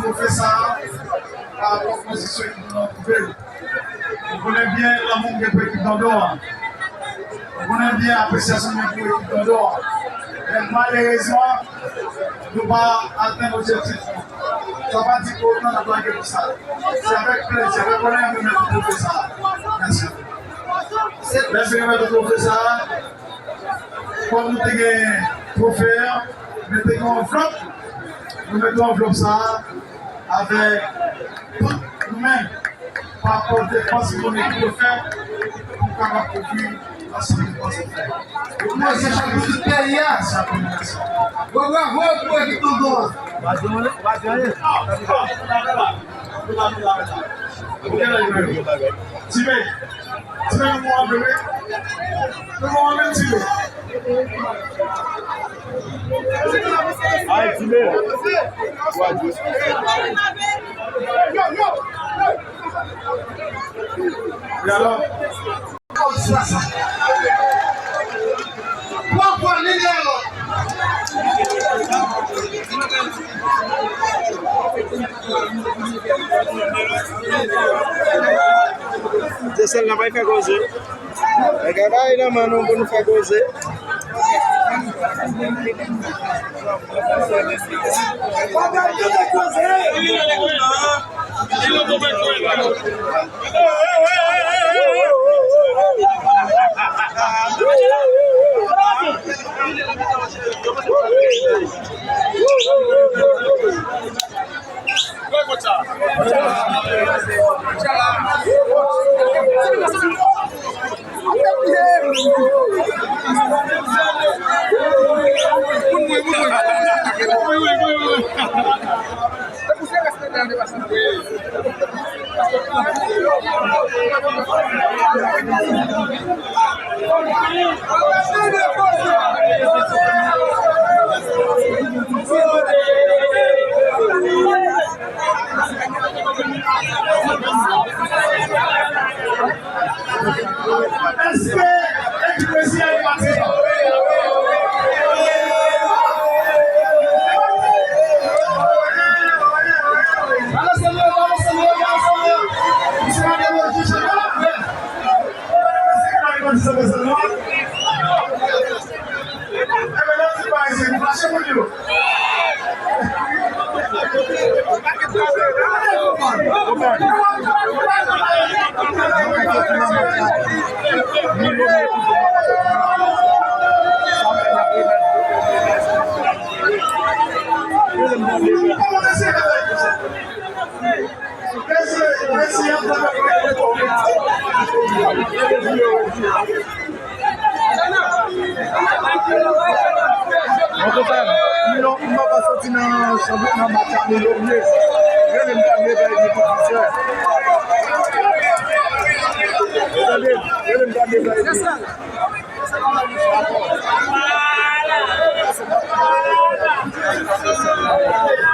Professeur, par la proposition que nous avons trouvée. On connaît bien l'amour de l'équipe d'Andorre. On connaît bien l'appréciation de l'équipe d'Andorre. Mais malheureusement, nous ne pouvons pas atteindre l'objectif. Ça va dire qu'autant n'a pas pour ça. C'est avec plaisir, avec honneur que nous faisons ça. Merci. Merci à notre professeur. Comme nous avons faire, nous mettons enveloppe. Nous mettons enveloppe ça avec tout nous-mêmes par rapport aux dépenses qu'on est de faire pour pouvoir produire l'ensemble de ce faire. Moi, c'est chapeau de pays. Bravo pour l'équipe d'Andorre. Timé, nous m'avons appelé. Nous m'avons appelé Timé. Allez, Timé. Et alors, c'est celle-là qui fait causer. Regardez là, maintenant, on nous fait causer. Voilà.